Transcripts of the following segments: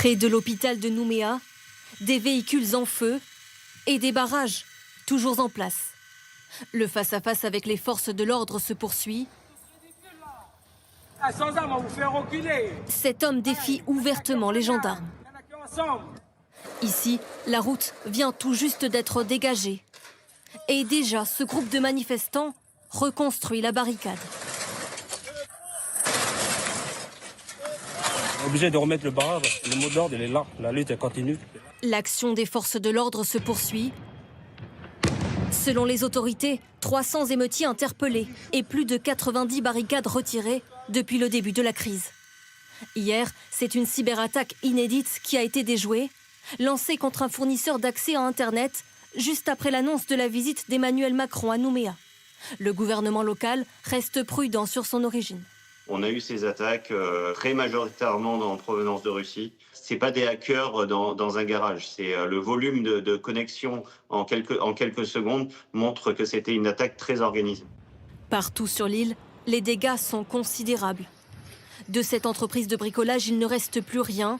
Près de l'hôpital de Nouméa, des véhicules en feu et des barrages toujours en place. Le face-à-face avec les forces de l'ordre se poursuit. Sans armes, on vous fait reculer. Cet homme défie ouvertement les gendarmes. Ici, la route vient tout juste d'être dégagée. Et déjà, ce groupe de manifestants reconstruit la barricade. Obligé de remettre le barrage. Le mot d'ordre, il est là. La lutte, elle continue. L'action des forces de l'ordre se poursuit. Selon les autorités, 300 émeutiers interpellés et plus de 90 barricades retirées depuis le début de la crise. Hier, c'est une cyberattaque inédite qui a été déjouée, lancée contre un fournisseur d'accès à Internet juste après l'annonce de la visite d'Emmanuel Macron à Nouméa. Le gouvernement local reste prudent sur son origine. On a eu ces attaques très majoritairement en provenance de Russie. Ce n'est pas des hackers dans un garage. C'est le volume de connexion en quelques secondes montre que c'était une attaque très organisée. Partout sur l'île, les dégâts sont considérables. De cette entreprise de bricolage, il ne reste plus rien.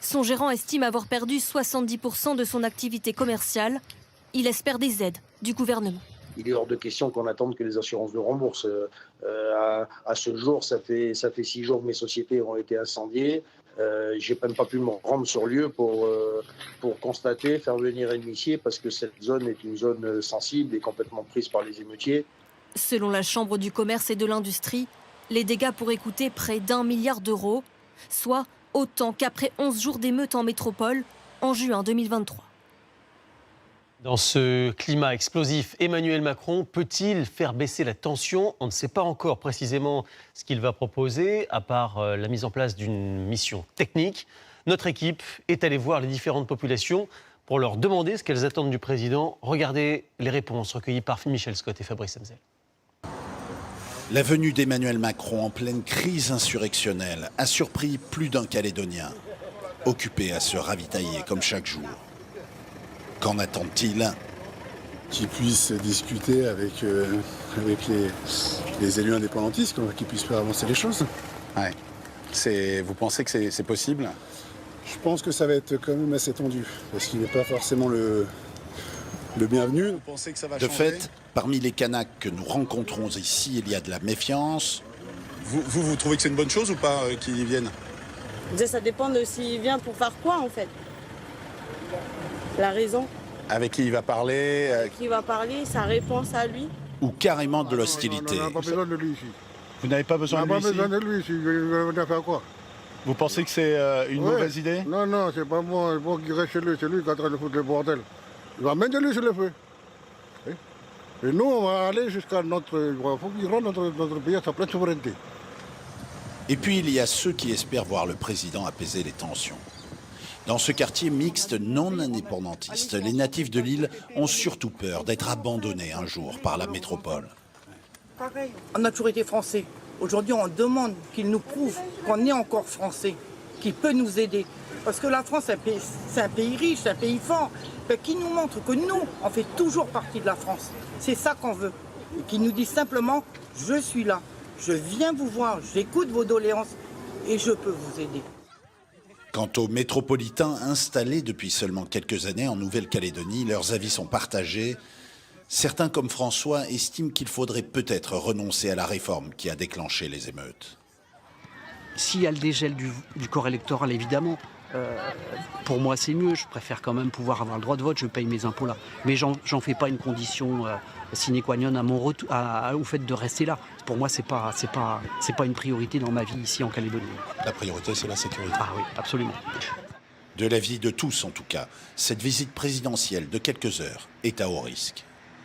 Son gérant estime avoir perdu 70% de son activité commerciale. Il espère des aides du gouvernement. Il est hors de question qu'on attende que les assurances le remboursent. À ce jour, ça fait 6 jours que mes sociétés ont été incendiées. Je n'ai même pas pu me rendre sur lieu pour constater, faire venir un huissier, parce que cette zone est une zone sensible et complètement prise par les émeutiers. Selon la Chambre du commerce et de l'industrie, les dégâts pourraient coûter près d'1 milliard d'euros, soit autant qu'après 11 jours d'émeutes en métropole en juin 2023. Dans ce climat explosif, Emmanuel Macron peut-il faire baisser la tension ? On ne sait pas encore précisément ce qu'il va proposer, à part la mise en place d'une mission technique. Notre équipe est allée voir les différentes populations pour leur demander ce qu'elles attendent du président. Regardez les réponses recueillies par Michel Scott et Fabrice Henzel. La venue d'Emmanuel Macron en pleine crise insurrectionnelle a surpris plus d'un Calédonien, occupé à se ravitailler comme chaque jour. Qu'en attend-il ? Qu'ils puissent discuter avec les élus indépendantistes, qu'ils puissent faire avancer les choses. Ouais. Vous pensez que c'est possible ? Je pense que ça va être quand même assez tendu, parce qu'il n'est pas forcément le bienvenu. Vous pensez que ça va De changer ? fait, parmi les Kanaks que nous rencontrons ici, il y a de la méfiance. Vous trouvez que c'est une bonne chose ou pas qu'ils viennent ? Ça dépend de s'il vient pour faire quoi, en fait. La raison. Avec qui il va parler Qui va parler, sa réponse à lui. Ou carrément de l'hostilité. On n'a pas besoin de lui ici. Vous n'avez pas besoin de lui ici ? On n'a pas besoin de lui ici. Il va venir faire quoi ? Vous pensez que c'est une mauvaise idée ? Non, c'est pas bon. Il faut qu'il reste chez lui. C'est lui qui est en train de foutre le bordel. Il va mettre lui sur le feu. Et nous, on va aller jusqu'à notre... Il faut qu'il rende notre pays à sa pleine souveraineté. Et puis il y a ceux qui espèrent voir le président apaiser les tensions. Dans ce quartier mixte non indépendantiste, les natifs de l'île ont surtout peur d'être abandonnés un jour par la métropole. On a toujours été français. Aujourd'hui, on demande qu'il nous prouve qu'on est encore français, qu'il peut nous aider. Parce que la France, c'est un pays riche, c'est un pays fort, qui nous montre que nous, on fait toujours partie de la France. C'est ça qu'on veut. Et qu'il nous dise simplement, je suis là, je viens vous voir, j'écoute vos doléances et je peux vous aider. Quant aux métropolitains installés depuis seulement quelques années en Nouvelle-Calédonie, leurs avis sont partagés. Certains, comme François, estiment qu'il faudrait peut-être renoncer à la réforme qui a déclenché les émeutes. S'il y a le dégel du corps électoral, évidemment, pour moi c'est mieux. Je préfère quand même pouvoir avoir le droit de vote, je paye mes impôts là. Mais j'en fais pas une condition sine qua non au fait de rester là. Pour moi, c'est pas une priorité dans ma vie ici en Calédonie. La priorité, c'est la sécurité. Ah oui, absolument. De l'avis de tous, en tout cas, cette visite présidentielle de quelques heures est à haut risque.